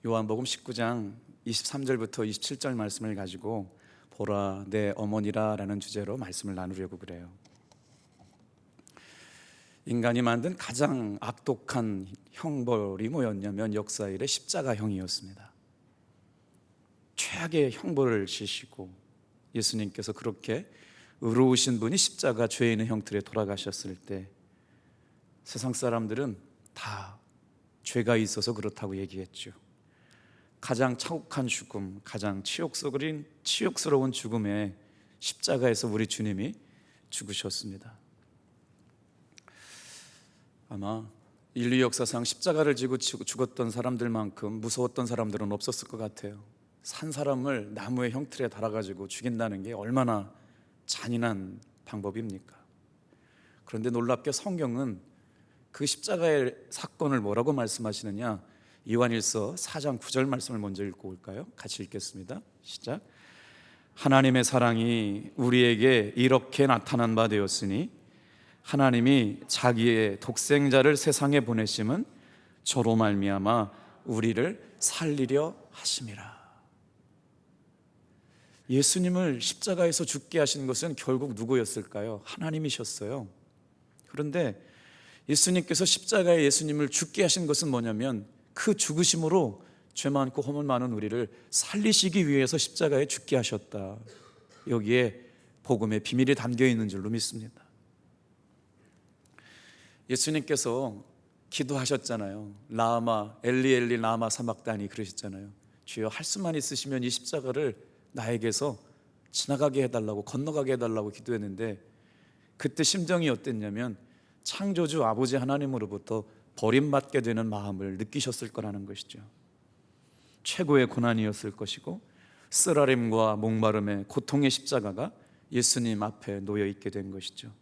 요한복음 19장 23절부터 27절 말씀을 가지고 보라 내 어머니라 라는 주제로 말씀을 나누려고 그래요. 인간이 만든 가장 악독한 형벌이 뭐였냐면 역사일의 십자가형이었습니다. 최악의 형벌을 지시고 예수님께서 그렇게 의로우신 분이 십자가 죄 있는 형틀에 돌아가셨을 때 세상 사람들은 다 죄가 있어서 그렇다고 얘기했죠. 가장 차국한 죽음, 가장 치욕스러운 죽음에 십자가에서 우리 주님이 죽으셨습니다. 아마 인류 역사상 십자가를 지고 죽었던 사람들만큼 무서웠던 사람들은 없었을 것 같아요. 산 사람을 나무의 형틀에 달아가지고 죽인다는 게 얼마나 잔인한 방법입니까? 그런데 놀랍게 성경은 그 십자가의 사건을 뭐라고 말씀하시느냐? 요한일서 4장 9절 말씀을 먼저 읽고 올까요? 같이 읽겠습니다. 시작. 하나님의 사랑이 우리에게 이렇게 나타난 바 되었으니 하나님이 자기의 독생자를 세상에 보내심은 저로 말미암아 우리를 살리려 하심이라. 예수님을 십자가에서 죽게 하신 것은 결국 누구였을까요? 하나님이셨어요. 그런데 예수님께서 십자가에 예수님을 죽게 하신 것은 뭐냐면 그 죽으심으로 죄 많고 허물 많은 우리를 살리시기 위해서 십자가에 죽게 하셨다. 여기에 복음의 비밀이 담겨 있는 줄로 믿습니다. 예수님께서 기도하셨잖아요. 라마 엘리 엘리 라마 사막다니 그러셨잖아요. 주여 할 수만 있으시면 이 십자가를 나에게서 지나가게 해달라고, 건너가게 해달라고 기도했는데 그때 심정이 어땠냐면 창조주 아버지 하나님으로부터 버림받게 되는 마음을 느끼셨을 거라는 것이죠. 최고의 고난이었을 것이고 쓰라림과 목마름의 고통의 십자가가 예수님 앞에 놓여 있게 된 것이죠.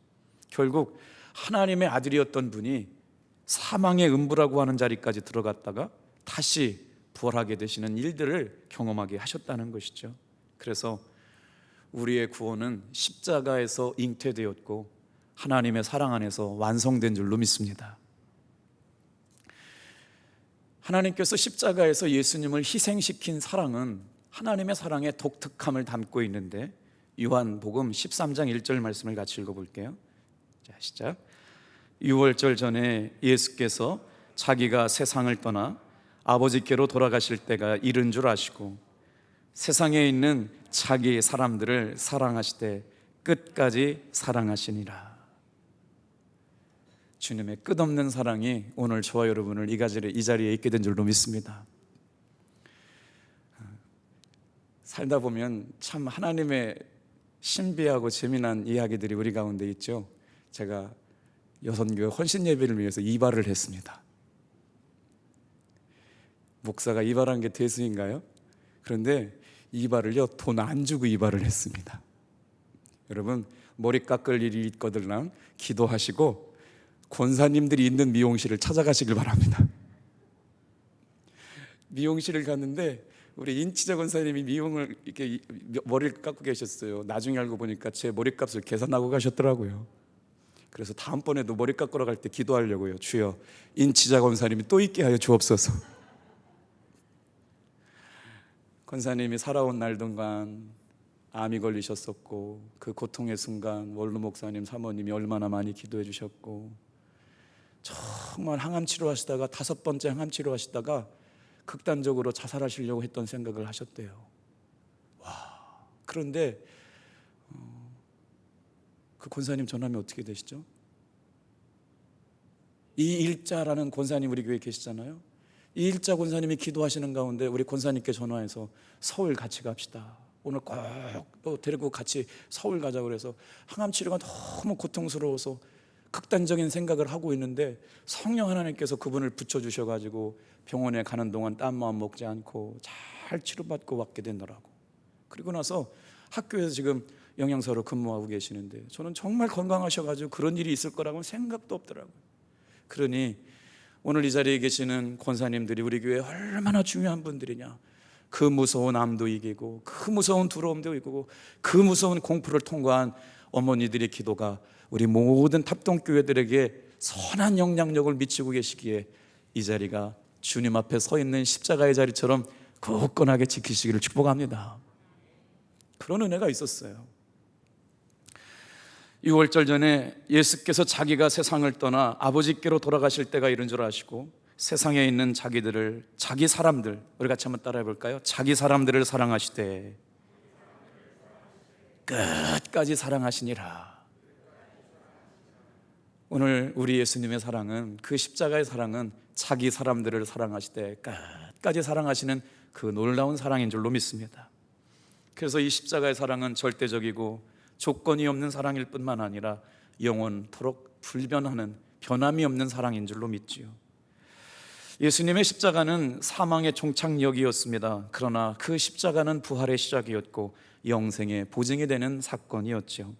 결국 하나님의 아들이었던 분이 사망의 음부라고 하는 자리까지 들어갔다가 다시 부활하게 되시는 일들을 경험하게 하셨다는 것이죠. 그래서 우리의 구원은 십자가에서 잉태되었고 하나님의 사랑 안에서 완성된 줄로 믿습니다. 하나님께서 십자가에서 예수님을 희생시킨 사랑은 하나님의 사랑의 독특함을 담고 있는데 요한복음 13장 1절 말씀을 같이 읽어볼게요. 자, 시작. 유월절 전에 예수께서 자기가 세상을 떠나 아버지께로 돌아가실 때가 이른 줄 아시고 세상에 있는 자기 사람들을 사랑하시되 끝까지 사랑하시니라. 주님의 끝없는 사랑이 오늘 저와 여러분을 이 자리에 있게 된 줄로 믿습니다. 살다 보면 참 하나님의 신비하고 재미난 이야기들이 우리 가운데 있죠. 제가 여선교회 헌신 예배를 위해서 이발을 했습니다. 목사가 이발한 게 대수인가요? 그런데 이발을요 돈 안 주고 이발을 했습니다. 여러분 머리 깎을 일이 있거들랑 기도하시고 권사님들이 있는 미용실을 찾아가시길 바랍니다. 미용실을 갔는데 우리 인치자 권사님이 미용을 이렇게 머리를 깎고 계셨어요. 나중에 알고 보니까 제 머리값을 계산하고 가셨더라고요. 그래서 다음번에도 머리 깎으러 갈 때 기도하려고요. 주여 인치자 권사님이 또 있게 하여 주옵소서. 권사님이 살아온 날 동안 암이 걸리셨었고 그 고통의 순간 원로 목사님 사모님이 얼마나 많이 기도해 주셨고 정말 항암 치료하시다가 5번째 항암 치료하시다가 극단적으로 자살하시려고 했던 생각을 하셨대요. 와, 그런데 그 권사님 전함이 어떻게 되시죠? 이일자라는 권사님 우리 교회에 계시잖아요. 이일자 권사님이 기도하시는 가운데 우리 권사님께 전화해서 서울 같이 갑시다. 오늘 꼭 또 데리고 같이 서울 가자 그래서 항암 치료가 너무 고통스러워서 극단적인 생각을 하고 있는데 성령 하나님께서 그분을 붙여주셔가지고 병원에 가는 동안 딴 마음 먹지 않고 잘 치료받고 왔게 되더라고. 그리고 나서 학교에서 지금 영양사로 근무하고 계시는데 저는 정말 건강하셔가지고 그런 일이 있을 거라고는 생각도 없더라고요. 그러니 오늘 이 자리에 계시는 권사님들이 우리 교회에 얼마나 중요한 분들이냐. 그 무서운 암도 이기고 그 무서운 두려움도 이기고 그 무서운 공포를 통과한 어머니들의 기도가 우리 모든 탑동교회들에게 선한 영향력을 미치고 계시기에 이 자리가 주님 앞에 서 있는 십자가의 자리처럼 굳건하게 지키시기를 축복합니다. 그런 은혜가 있었어요. 6월절 전에 예수께서 자기가 세상을 떠나 아버지께로 돌아가실 때가 이른 줄 아시고 세상에 있는 자기들을, 자기 사람들, 우리 같이 한번 따라해 볼까요? 자기 사람들을 사랑하시되 끝까지 사랑하시니라. 오늘 우리 예수님의 사랑은, 그 십자가의 사랑은 자기 사람들을 사랑하시되 끝까지 사랑하시는 그 놀라운 사랑인 줄로 믿습니다. 그래서 이 십자가의 사랑은 절대적이고 조건이 없는 사랑일 뿐만 아니라 영원토록 불변하는, 변함이 없는 사랑인 줄로 믿지요. 예수님의 십자가는 사망의 종착역이었습니다. 그러나 그 십자가는 부활의 시작이었고 영생의 보증이 되는 사건이었죠.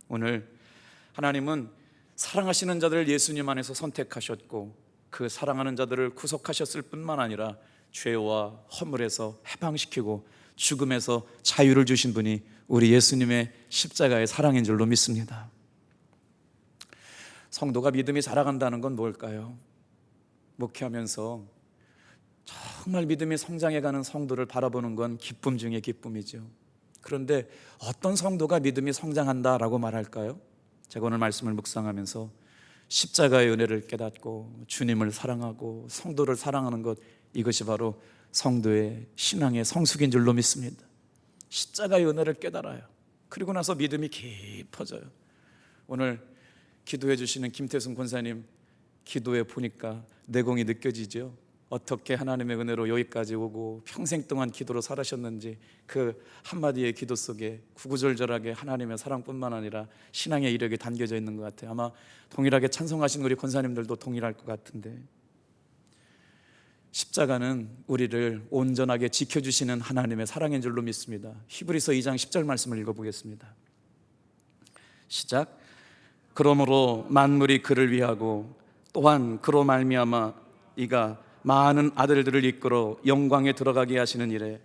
오늘 하나님은 사랑하시는 자들을 예수님 안에서 선택하셨고 그 사랑하는 자들을 구속하셨을 뿐만 아니라 죄와 허물에서 해방시키고 죽음에서 자유를 주신 분이 우리 예수님의 십자가의 사랑인 줄로 믿습니다. 성도가 믿음이 자라간다는 건 뭘까요? 목회하면서 정말 믿음이 성장해가는 성도를 바라보는 건 기쁨 중에 기쁨이죠. 그런데 어떤 성도가 믿음이 성장한다라고 말할까요? 제가 오늘 말씀을 묵상하면서 십자가의 은혜를 깨닫고 주님을 사랑하고 성도를 사랑하는 것, 이것이 바로 성도의 신앙의 성숙인 줄로 믿습니다. 십자가의 은혜를 깨달아요. 그리고 나서 믿음이 깊어져요. 오늘 기도해 주시는 김태승 권사님 기도해 보니까 내공이 느껴지죠. 어떻게 하나님의 은혜로 여기까지 오고 평생 동안 기도로 살아셨는지, 그 한마디의 기도 속에 구구절절하게 하나님의 사랑뿐만 아니라 신앙의 이력이 담겨져 있는 것 같아요. 아마 동일하게 찬송하신 우리 권사님들도 동일할 것 같은데, 십자가는 우리를 온전하게 지켜주시는 하나님의 사랑인 줄로 믿습니다. 히브리서 2장 10절 말씀을 읽어보겠습니다. 시작. 그러므로 만물이 그를 위하고 또한 그로 말미암아 이가 많은 아들들을 이끌어 영광에 들어가게 하시는 일에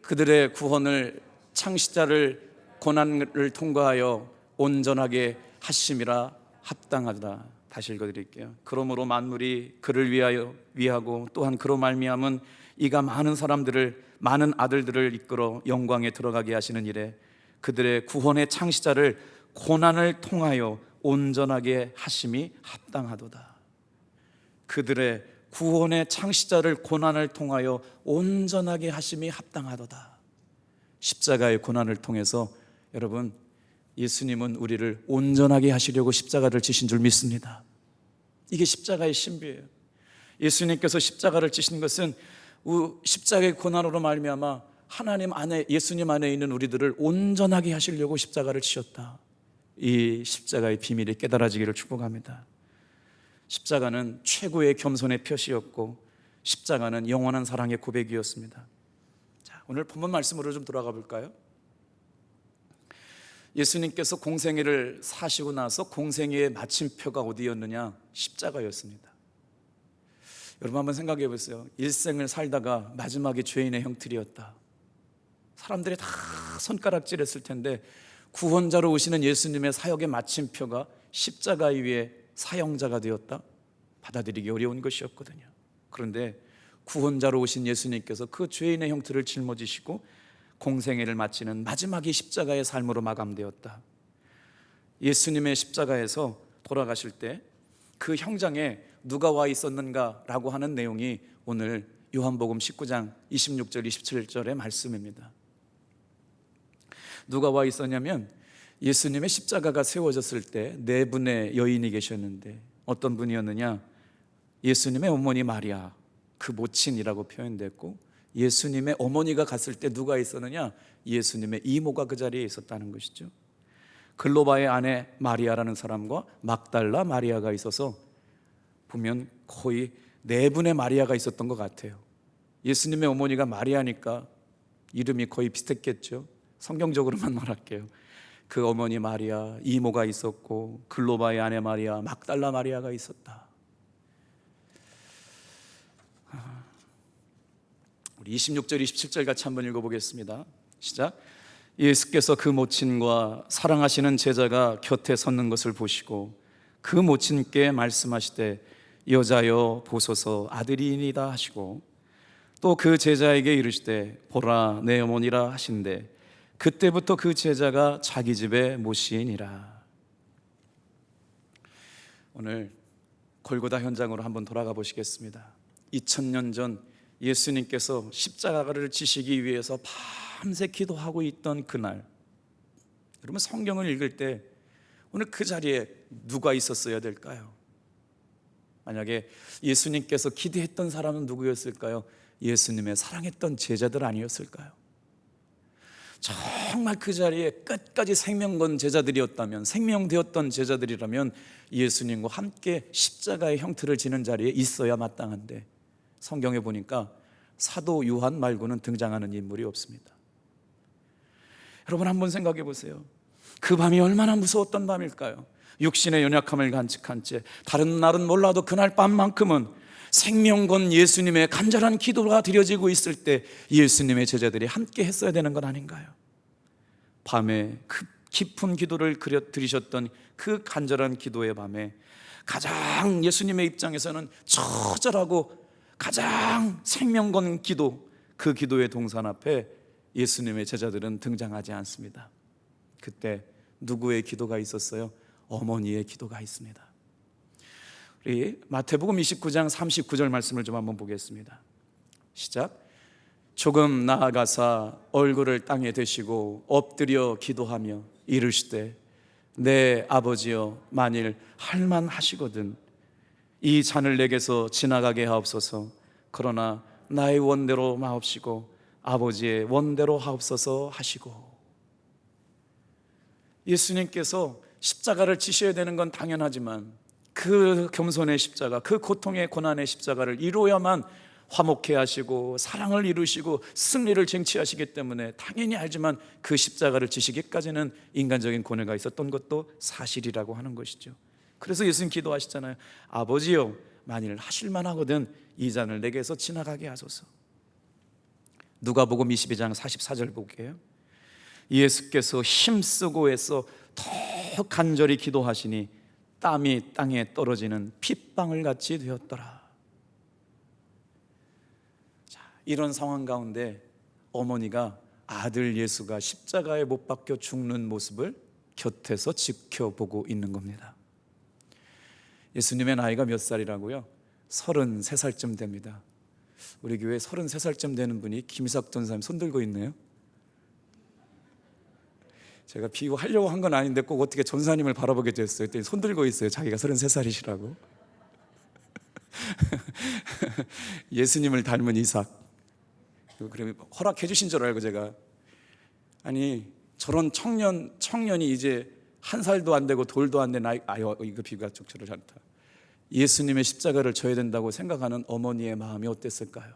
그들의 구원을 창시자를 고난을 통과하여 온전하게 하심이라 합당하다. 다시 읽어드릴게요. 그러므로 만물이 그를 위하고 또한 그로 말미암은 이가 많은 사람들을, 많은 아들들을 이끌어 영광에 들어가게 하시는 일에 그들의 구원의 창시자를 고난을 통하여 온전하게 하심이 합당하도다. 그들의 구원의 창시자를 고난을 통하여 온전하게 하심이 합당하도다. 십자가의 고난을 통해서 여러분, 예수님은 우리를 온전하게 하시려고 십자가를 지신 줄 믿습니다. 이게 십자가의 신비예요. 예수님께서 십자가를 지신 것은 십자가의 고난으로 말미암아 하나님 안에, 예수님 안에 있는 우리들을 온전하게 하시려고 십자가를 지셨다. 이 십자가의 비밀이 깨달아지기를 축복합니다. 십자가는 최고의 겸손의 표시였고 십자가는 영원한 사랑의 고백이었습니다. 자, 오늘 본문 말씀으로 좀 돌아가 볼까요? 예수님께서 공생애를 사시고 나서 공생애의 마침표가 어디였느냐? 십자가였습니다. 여러분 한번 생각해 보세요. 일생을 살다가 마지막에 죄인의 형틀이었다. 사람들이 다 손가락질했을 텐데 구원자로 오시는 예수님의 사역의 마침표가 십자가 위에 사형자가 되었다? 받아들이기 어려운 것이었거든요. 그런데 구원자로 오신 예수님께서 그 죄인의 형틀을 짊어지시고 공생애를 마치는 마지막이 십자가의 삶으로 마감되었다. 예수님의 십자가에서 돌아가실 때 그 형장에 누가 와 있었는가라고 하는 내용이 오늘 요한복음 19장 26절 27절의 말씀입니다. 누가 와 있었냐면 예수님의 십자가가 세워졌을 때 네 분의 여인이 계셨는데 어떤 분이었느냐? 예수님의 어머니 마리아, 그 모친이라고 표현됐고, 예수님의 어머니가 갔을 때 누가 있었느냐? 예수님의 이모가 그 자리에 있었다는 것이죠. 글로바의 아내 마리아라는 사람과 막달라 마리아가 있어서 보면 거의 네 분의 마리아가 있었던 것 같아요. 예수님의 어머니가 마리아니까 이름이 거의 비슷했겠죠. 성경적으로만 말할게요. 그 어머니 마리아, 이모가 있었고 글로바의 아내 마리아, 막달라 마리아가 있었다. 우리 26절 27절 같이 한번 읽어보겠습니다. 시작. 예수께서 그 모친과 사랑하시는 제자가 곁에 섰는 것을 보시고 그 모친께 말씀하시되 여자여 보소서 아들이니이다 하시고, 또 그 제자에게 이르시되 보라 내 어머니라 하신대 그때부터 그 제자가 자기 집에 모시니라. 오늘 골고다 현장으로 한번 돌아가 보시겠습니다. 2000년 전 예수님께서 십자가를 지시기 위해서 밤새 기도하고 있던 그날, 여러분 성경을 읽을 때 오늘 그 자리에 누가 있었어야 될까요? 만약에 예수님께서 기대했던 사람은 누구였을까요? 예수님의 사랑했던 제자들 아니었을까요? 정말 그 자리에 끝까지 생명 건 제자들이었다면, 생명되었던 제자들이라면 예수님과 함께 십자가의 형틀을 지는 자리에 있어야 마땅한데, 성경에 보니까 사도 요한 말고는 등장하는 인물이 없습니다. 여러분 한번 생각해 보세요. 그 밤이 얼마나 무서웠던 밤일까요? 육신의 연약함을 간직한 채 다른 날은 몰라도 그날 밤만큼은 생명 건 예수님의 간절한 기도가 드려지고 있을 때 예수님의 제자들이 함께 했어야 되는 건 아닌가요? 밤에 그 깊은 기도를 드리셨던 그 간절한 기도의 밤에 가장 예수님의 입장에서는 처절하고 가장 생명 건 기도, 그 기도의 동산 앞에 예수님의 제자들은 등장하지 않습니다. 그때 누구의 기도가 있었어요? 어머니의 기도가 있습니다. 우리 마태복음 29장 39절 말씀을 좀 한번 보겠습니다. 시작. 조금 나아가사 얼굴을 땅에 대시고 엎드려 기도하며 이르시되 내 아버지여 만일 할만하시거든 이 잔을 내게서 지나가게 하옵소서. 그러나 나의 원대로 마옵시고 아버지의 원대로 하옵소서 하시고. 예수님께서 십자가를 지셔야 되는 건 당연하지만 그 겸손의 십자가, 그 고통의 고난의 십자가를 이루어야만 화목해 하시고 사랑을 이루시고 승리를 쟁취하시기 때문에 당연히 알지만 그 십자가를 지시기까지는 인간적인 고뇌가 있었던 것도 사실이라고 하는 것이죠. 그래서 예수님 기도하시잖아요. 아버지여 만일 하실만 하거든 이 잔을 내게서 지나가게 하소서. 누가복음 22장 44절 볼게요. 예수께서 힘쓰고 애써 더 간절히 기도하시니 땀이 땅에 떨어지는 핏방울 같이 되었더라. 자, 이런 상황 가운데 어머니가 아들 예수가 십자가에 못 박혀 죽는 모습을 곁에서 지켜보고 있는 겁니다. 예수님의 나이가 몇 살이라고요? 33살쯤 됩니다. 우리 교회 33살쯤 되는 분이 김이삭 전사님 손 들고 있네요. 제가 비유하려고 한 건 아닌데 꼭 어떻게 전사님을 바라보게 됐어요. 그랬더니 손 들고 있어요. 자기가 33살이시라고. 예수님을 닮은 이삭. 그러면 허락해 주신 줄 알고 제가, 아니 저런 청년이 이제 한 살도 안 되고 돌도 안 된 아이, 아유 이거 비유가 적절하지 않다. 예수님의 십자가를 져야 된다고 생각하는 어머니의 마음이 어땠을까요?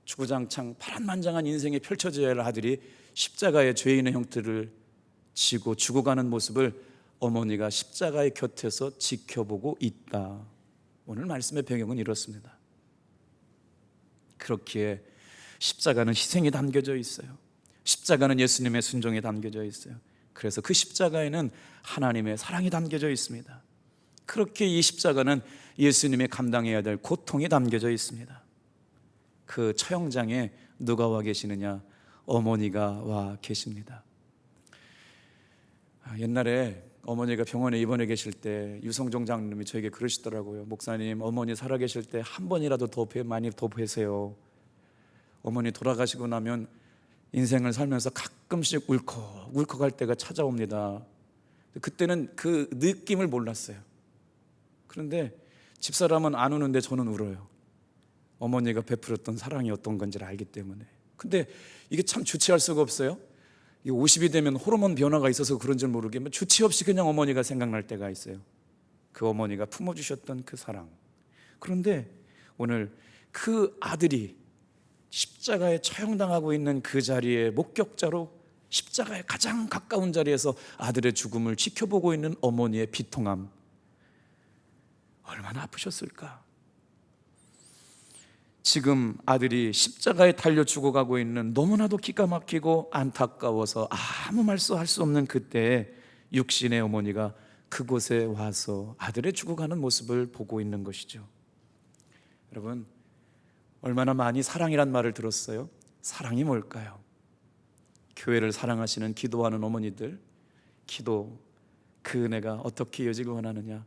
주구장창 파란만장한 인생에 펼쳐져야 할 아들이 십자가의 죄인의 형태를 지고 죽어가는 모습을 어머니가 십자가의 곁에서 지켜보고 있다. 오늘 말씀의 배경은 이렇습니다. 그렇기에 십자가는 희생이 담겨져 있어요. 십자가는 예수님의 순종이 담겨져 있어요. 그래서 그 십자가에는 하나님의 사랑이 담겨져 있습니다. 그렇게 이 십자가는 예수님이 감당해야 될 고통이 담겨져 있습니다. 그 처형장에 누가 와 계시느냐? 어머니가 와 계십니다. 옛날에 어머니가 병원에 입원해 계실 때 유성종 장로님이 저에게 그러시더라고요. 목사님, 어머니 살아 계실 때 한 번이라도 더 많이 더 뵈세요. 어머니 돌아가시고 나면 인생을 살면서 가끔씩 울컥할 때가 찾아옵니다. 그때는 그 느낌을 몰랐어요. 그런데 집사람은 안 우는데 저는 울어요. 어머니가 베풀었던 사랑이 어떤 건지를 알기 때문에. 근데 이게 참 주체할 수가 없어요. 50이 되면 호르몬 변화가 있어서 그런 줄 모르겠지만 주체 없이 그냥 어머니가 생각날 때가 있어요. 그 어머니가 품어주셨던 그 사랑. 그런데 오늘 그 아들이 십자가에 처형당하고 있는 그 자리에 목격자로 십자가에 가장 가까운 자리에서 아들의 죽음을 지켜보고 있는 어머니의 비통함, 얼마나 아프셨을까? 지금 아들이 십자가에 달려 죽어가고 있는 너무나도 기가 막히고 안타까워서 아무 말도 할 수 없는 그때에 육신의 어머니가 그곳에 와서 아들의 죽어가는 모습을 보고 있는 것이죠. 여러분, 얼마나 많이 사랑이란 말을 들었어요? 사랑이 뭘까요? 교회를 사랑하시는 기도하는 어머니들, 기도 그 은혜가 어떻게 이어지길 원하느냐?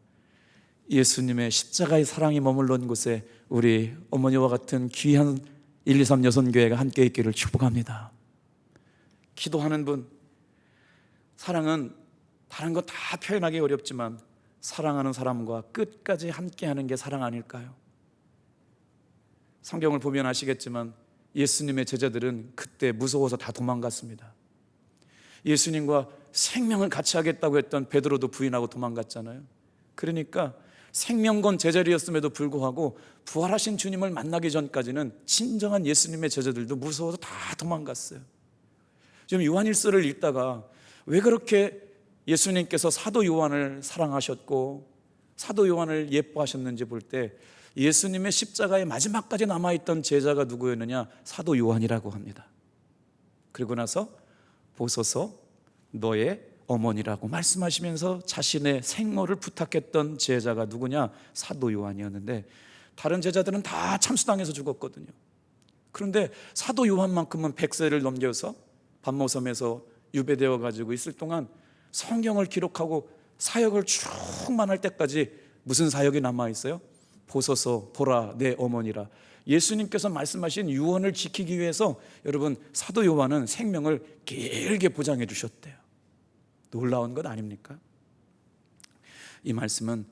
예수님의 십자가의 사랑이 머물러 곳에 우리 어머니와 같은 귀한 123 여선교회가 함께 있기를 축복합니다. 기도하는 분, 사랑은 다른 거 다 표현하기 어렵지만 사랑하는 사람과 끝까지 함께하는 게 사랑 아닐까요? 성경을 보면 아시겠지만 예수님의 제자들은 그때 무서워서 다 도망갔습니다. 예수님과 생명을 같이 하겠다고 했던 베드로도 부인하고 도망갔잖아요. 그러니까 생명 건 제자리였음에도 불구하고 부활하신 주님을 만나기 전까지는 진정한 예수님의 제자들도 무서워서 다 도망갔어요. 지금 요한일서를 읽다가 왜 그렇게 예수님께서 사도 요한을 사랑하셨고 사도 요한을 예뻐하셨는지 볼 때 예수님의 십자가의 마지막까지 남아있던 제자가 누구였느냐? 사도 요한이라고 합니다. 그리고 나서 보소서 너의 어머니라고 말씀하시면서 자신의 생모를 부탁했던 제자가 누구냐? 사도 요한이었는데 다른 제자들은 다 참수당해서 죽었거든요. 그런데 사도 요한만큼은 100세를 넘겨서 반모섬에서 유배되어 가지고 있을 동안 성경을 기록하고 사역을 충만할 때까지 무슨 사역이 남아있어요? 보소서 보라 내 어머니라. 예수님께서 말씀하신 유언을 지키기 위해서 여러분 사도 요한은 생명을 길게 보장해 주셨대요. 놀라운 것 아닙니까? 이 말씀은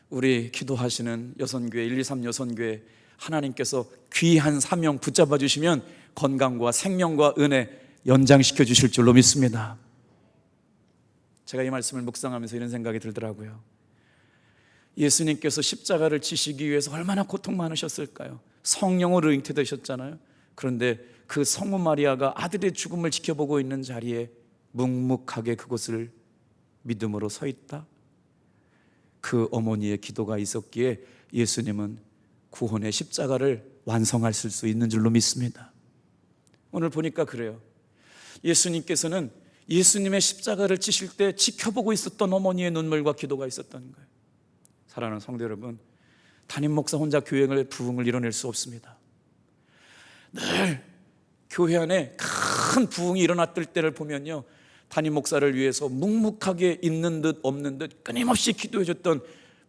우리 기도하시는 여선교회 123 여선교회 하나님께서 귀한 사명 붙잡아 주시면 건강과 생명과 은혜 연장시켜 주실 줄로 믿습니다. 제가 이 말씀을 묵상하면서 이런 생각이 들더라고요. 예수님께서 십자가를 지시기 위해서 얼마나 고통 많으셨을까요? 성령으로 잉태되셨잖아요. 그런데 그 성모 마리아가 아들의 죽음을 지켜보고 있는 자리에 묵묵하게 그곳을 믿음으로 서 있다. 그 어머니의 기도가 있었기에 예수님은 구원의 십자가를 완성하실 수 있는 줄로 믿습니다. 오늘 보니까 그래요. 예수님께서는 예수님의 십자가를 지실 때 지켜보고 있었던 어머니의 눈물과 기도가 있었던 거예요. 사랑하는 성도 여러분, 담임 목사 혼자 교회의 부흥을 이뤄낼 수 없습니다. 늘 교회 안에 큰 부흥이 일어났을 때를 보면요, 담임 목사를 위해서 묵묵하게 있는 듯 없는 듯 끊임없이 기도해줬던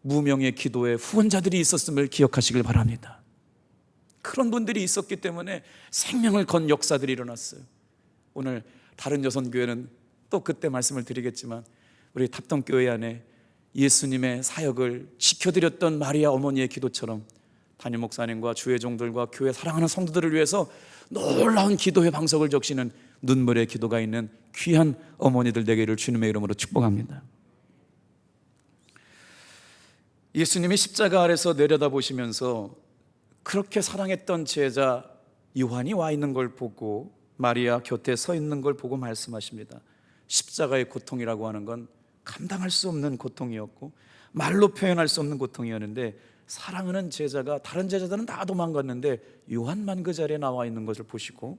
무명의 기도에 후원자들이 있었음을 기억하시길 바랍니다. 그런 분들이 있었기 때문에 생명을 건 역사들이 일어났어요. 오늘 다른 여선교회는 또 그때 말씀을 드리겠지만 우리 답동교회 안에 예수님의 사역을 지켜드렸던 마리아 어머니의 기도처럼 담임 목사님과 주의 종들과 교회 사랑하는 성도들을 위해서 놀라운 기도의 방석을 적시는 눈물의 기도가 있는 귀한 어머니들 되기를 주님의 이름으로 축복합니다. 예수님이 십자가 아래서 내려다보시면서 그렇게 사랑했던 제자 요한이 와 있는 걸 보고 마리아 곁에 서 있는 걸 보고 말씀하십니다. 십자가의 고통이라고 하는 건 감당할 수 없는 고통이었고 말로 표현할 수 없는 고통이었는데 사랑하는 제자가 다른 제자들은 다 도망갔는데 요한만 그 자리에 나와 있는 것을 보시고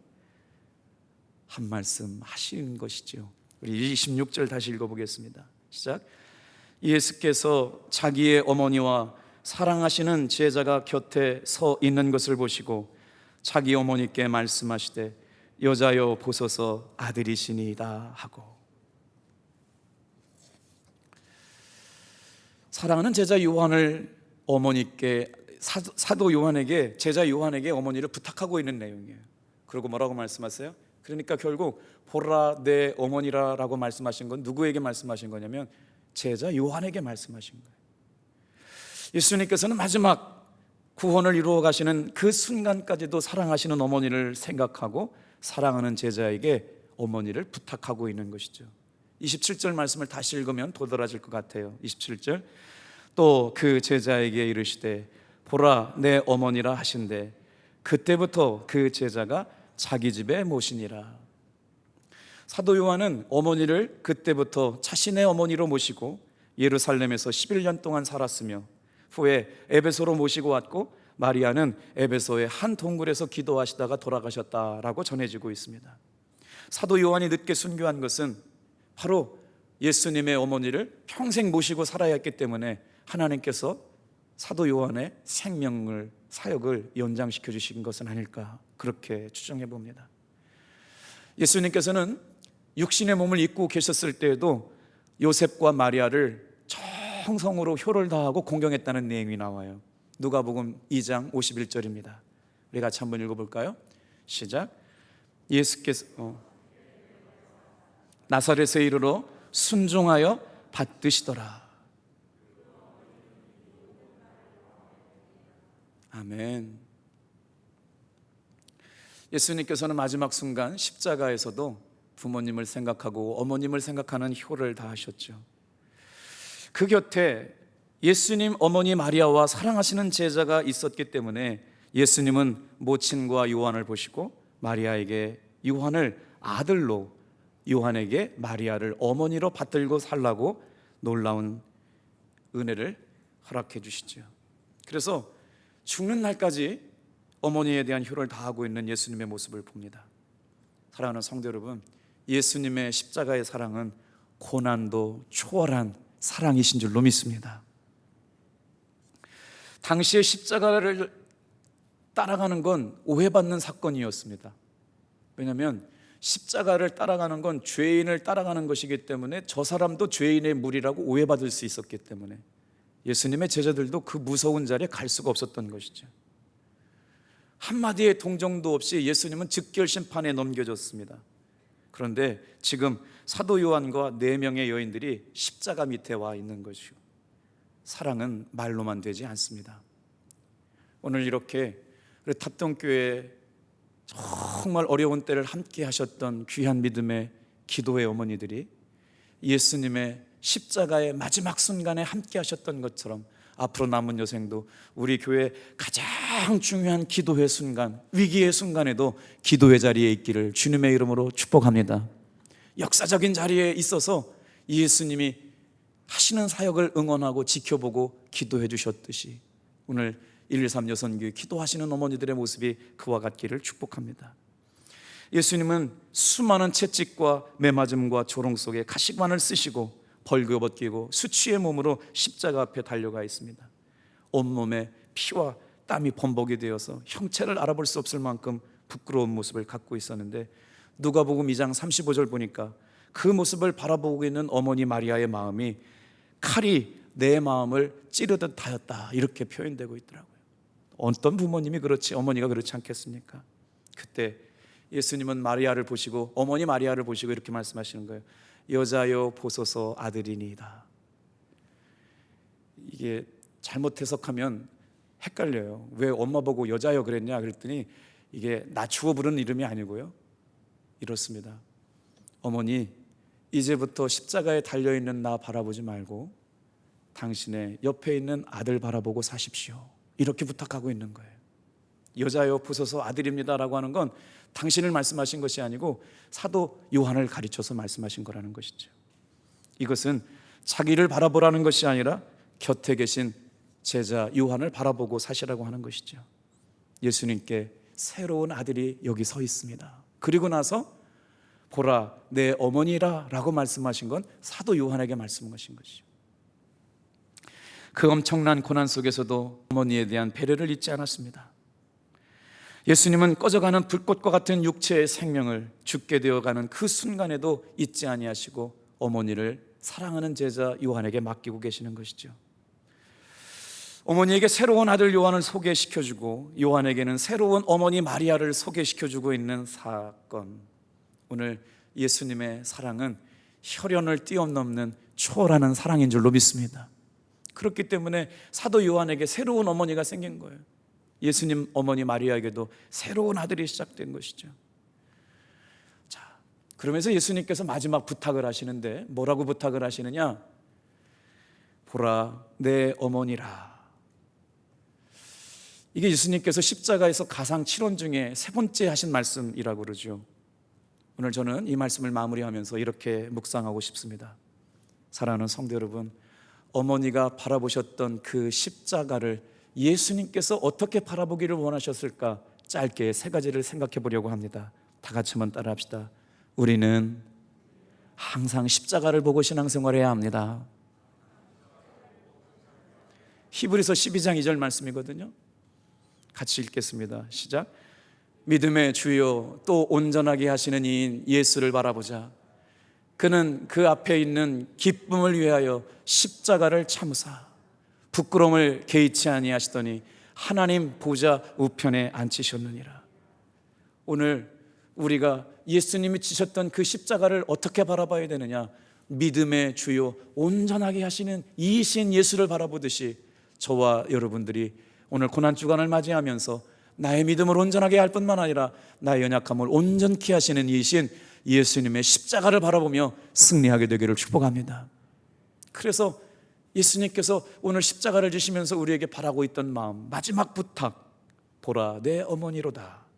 한 말씀 하신 것이죠. 우리 26절 다시 읽어보겠습니다. 시작. 예수께서 자기의 어머니와 사랑하시는 제자가 곁에 서 있는 것을 보시고 자기 어머니께 말씀하시되 여자여 보소서 아들이시니이다 하고. 사랑하는 제자 요한을 어머니께 사도 요한에게 제자 요한에게 어머니를 부탁하고 있는 내용이에요. 그리고 뭐라고 말씀하세요? 그러니까 결국 보라 내 어머니라라고 말씀하신 건 누구에게 말씀하신 거냐면 제자 요한에게 말씀하신 거예요. 예수님께서는 마지막 구원을 이루어 가시는 그 순간까지도 사랑하시는 어머니를 생각하고 사랑하는 제자에게 어머니를 부탁하고 있는 것이죠. 27절 말씀을 다시 읽으면 도드라질 것 같아요. 27절 또 그 제자에게 이르시되 보라 내 어머니라 하신대 그때부터 그 제자가 자기 집에 모시니라. 사도 요한은 어머니를 그때부터 자신의 어머니로 모시고 예루살렘에서 11년 동안 살았으며 후에 에베소로 모시고 왔고 마리아는 에베소의 한 동굴에서 기도하시다가 돌아가셨다라고 전해지고 있습니다. 사도 요한이 늦게 순교한 것은 바로 예수님의 어머니를 평생 모시고 살아야 했기 때문에 하나님께서 사도 요한의 생명을, 사역을 연장시켜 주신 것은 아닐까, 그렇게 추정해 봅니다. 예수님께서는 육신의 몸을 입고 계셨을 때에도 요셉과 마리아를 정성으로 효를 다하고 공경했다는 내용이 나와요. 누가복음 2장 51절입니다. 우리 같이 한번 읽어볼까요? 시작. 예수께서 나사렛에 이르러 순종하여 받드시더라. 아멘. 예수님께서는 마지막 순간 십자가에서도 부모님을 생각하고 어머님을 생각하는 효를 다하셨죠. 그 곁에 예수님 어머니 마리아와 사랑하시는 제자가 있었기 때문에 예수님은 모친과 요한을 보시고 마리아에게 요한을 아들로, 요한에게 마리아를 어머니로 받들고 살라고 놀라운 은혜를 허락해 주시죠. 그래서 죽는 날까지 어머니에 대한 효를 다하고 있는 예수님의 모습을 봅니다. 사랑하는 성도 여러분, 예수님의 십자가의 사랑은 고난도 초월한 사랑이신 줄로 믿습니다. 당시에 십자가를 따라가는 건 오해받는 사건이었습니다. 왜냐하면 십자가를 따라가는 건 죄인을 따라가는 것이기 때문에 저 사람도 죄인의 무리라고 오해받을 수 있었기 때문에 예수님의 제자들도 그 무서운 자리에 갈 수가 없었던 것이죠. 한마디의 동정도 없이 예수님은 즉결 심판에 넘겨졌습니다. 그런데 지금 사도 요한과 4명의 여인들이 십자가 밑에 와 있는 것이요, 사랑은 말로만 되지 않습니다. 오늘 이렇게 탑동교회에 정말 어려운 때를 함께 하셨던 귀한 믿음의 기도의 어머니들이 예수님의 십자가의 마지막 순간에 함께 하셨던 것처럼 앞으로 남은 여생도 우리 교회 가장 중요한 기도의 순간, 위기의 순간에도 기도의 자리에 있기를 주님의 이름으로 축복합니다. 역사적인 자리에 있어서 예수님이 하시는 사역을 응원하고 지켜보고 기도해 주셨듯이 오늘 113 여선교회 기도하시는 어머니들의 모습이 그와 같기를 축복합니다. 예수님은 수많은 채찍과 매맞음과 조롱 속에 가시관을 쓰시고 벌거벗기고 수치의 몸으로 십자가 앞에 달려가 있습니다. 온몸에 피와 땀이 범벅이 되어서 형체를 알아볼 수 없을 만큼 부끄러운 모습을 갖고 있었는데 누가복음 2장 35절 보니까 그 모습을 바라보고 있는 어머니 마리아의 마음이 칼이 내 마음을 찌르듯 하였다, 이렇게 표현되고 있더라고요. 어떤 부모님이 그렇지, 어머니가 그렇지 않겠습니까? 그때 예수님은 마리아를 보시고, 어머니 마리아를 보시고 이렇게 말씀하시는 거예요. 여자여 보소서 아들이니이다. 이게 잘못 해석하면 헷갈려요. 왜 엄마 보고 여자여 그랬냐 그랬더니 이게 낮추어 부르는 이름이 아니고요, 이렇습니다. 어머니, 이제부터 십자가에 달려있는 나 바라보지 말고 당신의 옆에 있는 아들 바라보고 사십시오, 이렇게 부탁하고 있는 거예요. 여자여 보소서 아들입니다라고 하는 건 당신을 말씀하신 것이 아니고 사도 요한을 가르쳐서 말씀하신 거라는 것이죠. 이것은 자기를 바라보라는 것이 아니라 곁에 계신 제자 요한을 바라보고 사시라고 하는 것이죠. 예수님께 새로운 아들이 여기 서 있습니다. 그리고 나서 보라 내 어머니라 라고 말씀하신 건 사도 요한에게 말씀하신 것이죠. 그 엄청난 고난 속에서도 어머니에 대한 배려를 잊지 않았습니다. 예수님은 꺼져가는 불꽃과 같은 육체의 생명을 죽게 되어가는 그 순간에도 잊지 아니하시고 어머니를 사랑하는 제자 요한에게 맡기고 계시는 것이죠. 어머니에게 새로운 아들 요한을 소개시켜주고 요한에게는 새로운 어머니 마리아를 소개시켜주고 있는 사건. 오늘 예수님의 사랑은 혈연을 뛰어넘는 초월하는 사랑인 줄로 믿습니다. 그렇기 때문에 사도 요한에게 새로운 어머니가 생긴 거예요. 예수님 어머니 마리아에게도 새로운 아들이 시작된 것이죠. 자, 그러면서 예수님께서 마지막 부탁을 하시는데 뭐라고 부탁을 하시느냐? 보라 내 어머니라. 이게 예수님께서 십자가에서 가상 7원 중에 3번째 하신 말씀이라고 그러죠. 오늘 저는 이 말씀을 마무리하면서 이렇게 묵상하고 싶습니다. 사랑하는 성도 여러분, 어머니가 바라보셨던 그 십자가를 예수님께서 어떻게 바라보기를 원하셨을까? 짧게 3가지를 생각해 보려고 합니다. 다 같이 한번 따라합시다. 우리는 항상 십자가를 보고 신앙생활해야 합니다. 히브리서 12장 2절 말씀이거든요. 같이 읽겠습니다. 시작. 믿음의 주요 또 온전하게 하시는 이인 예수를 바라보자. 그는 그 앞에 있는 기쁨을 위하여 십자가를 참으사 부끄러움을 개의치 아니하시더니 하나님 보좌 우편에 앉히셨느니라. 오늘 우리가 예수님이 지셨던 그 십자가를 어떻게 바라봐야 되느냐? 믿음의 주요 온전하게 하시는 이이신 예수를 바라보듯이 저와 여러분들이 오늘 고난주간을 맞이하면서 나의 믿음을 온전하게 할 뿐만 아니라 나의 연약함을 온전케 하시는 이이신 예수님의 십자가를 바라보며 승리하게 되기를 축복합니다. 그래서 예수님께서 오늘 십자가를 지시면서 우리에게 바라고 있던 마음, 마지막 부탁, 보라 내 어머니로다.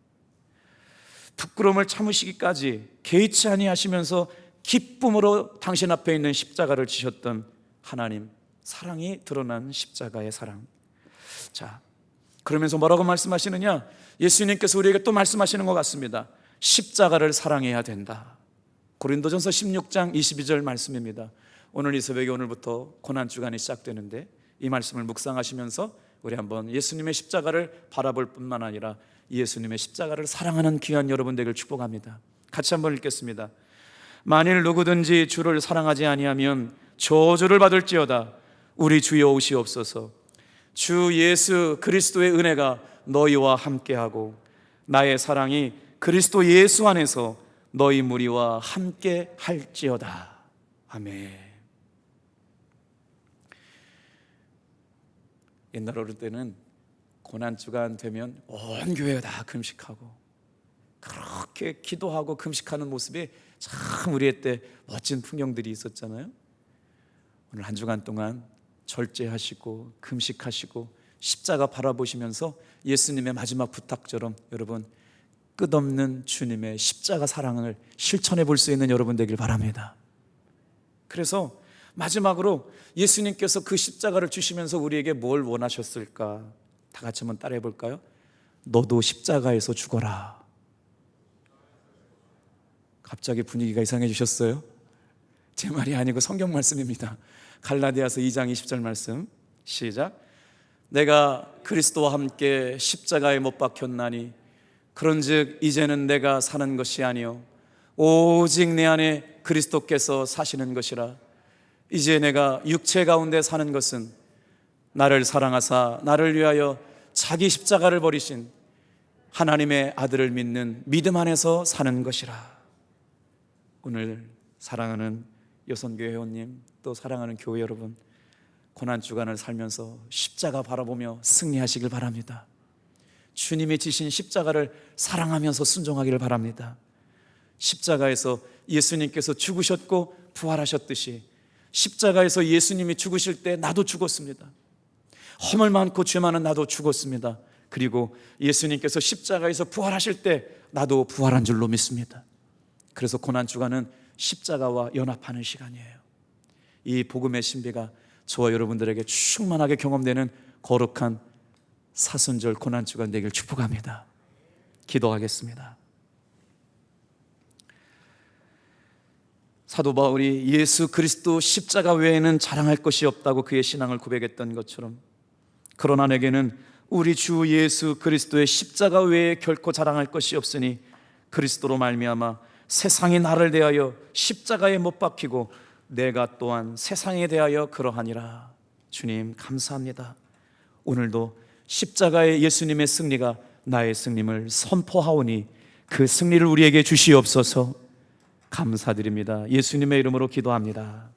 부끄러움을 참으시기까지 개의치 아니하시면서 기쁨으로 당신 앞에 있는 십자가를 지셨던 하나님, 사랑이 드러난 십자가의 사랑. 자, 그러면서 뭐라고 말씀하시느냐? 예수님께서 우리에게 또 말씀하시는 것 같습니다. 십자가를 사랑해야 된다. 고린도전서 16장 22절 말씀입니다. 오늘 이 새벽에 오늘부터 고난주간이 시작되는데 이 말씀을 묵상하시면서 우리 한번 예수님의 십자가를 바라볼 뿐만 아니라 예수님의 십자가를 사랑하는 귀한 여러분 되길 축복합니다. 같이 한번 읽겠습니다. 만일 누구든지 주를 사랑하지 아니하면 저주를 받을지어다. 우리 주여 오시옵소서. 주 예수 그리스도의 은혜가 너희와 함께하고 나의 사랑이 그리스도 예수 안에서 너희 무리와 함께 할지어다. 아멘. 옛날 어릴 때는 고난주간 되면 온 교회가 다 금식하고 그렇게 기도하고 금식하는 모습이 참 우리의 때 멋진 풍경들이 있었잖아요. 오늘 한 주간 동안 절제하시고 금식하시고 십자가 바라보시면서 예수님의 마지막 부탁처럼 여러분 끝없는 주님의 십자가 사랑을 실천해 볼 수 있는 여러분 되길 바랍니다. 그래서 마지막으로 예수님께서 그 십자가를 주시면서 우리에게 뭘 원하셨을까? 다 같이 한번 따라해 볼까요? 너도 십자가에서 죽어라. 갑자기 분위기가 이상해지셨어요? 제 말이 아니고 성경 말씀입니다. 갈라디아서 2장 20절 말씀 시작. 내가 그리스도와 함께 십자가에 못 박혔나니 그런즉 이제는 내가 사는 것이 아니요 오직 내 안에 그리스도께서 사시는 것이라. 이제 내가 육체 가운데 사는 것은 나를 사랑하사 나를 위하여 자기 십자가를 버리신 하나님의 아들을 믿는 믿음 안에서 사는 것이라. 오늘 사랑하는 여선교회 회원님, 또 사랑하는 교회 여러분, 고난주간을 살면서 십자가 바라보며 승리하시길 바랍니다. 주님이 지신 십자가를 사랑하면서 순종하기를 바랍니다. 십자가에서 예수님께서 죽으셨고 부활하셨듯이 십자가에서 예수님이 죽으실 때 나도 죽었습니다. 허물 많고 죄 많은 나도 죽었습니다. 그리고 예수님께서 십자가에서 부활하실 때 나도 부활한 줄로 믿습니다. 그래서 고난주간은 십자가와 연합하는 시간이에요. 이 복음의 신비가 저와 여러분들에게 충만하게 경험되는 거룩한 사순절 고난주간 되길 축복합니다. 기도하겠습니다. 사도 바울이 예수 그리스도 십자가 외에는 자랑할 것이 없다고 그의 신앙을 고백했던 것처럼, 그러나 내게는 우리 주 예수 그리스도의 십자가 외에 결코 자랑할 것이 없으니 그리스도로 말미암아 세상이 나를 대하여 십자가에 못 박히고 내가 또한 세상에 대하여 그러하니라. 주님 감사합니다. 오늘도 십자가의 예수님의 승리가 나의 승림을 선포하오니 그 승리를 우리에게 주시옵소서. 감사드립니다. 예수님의 이름으로 기도합니다.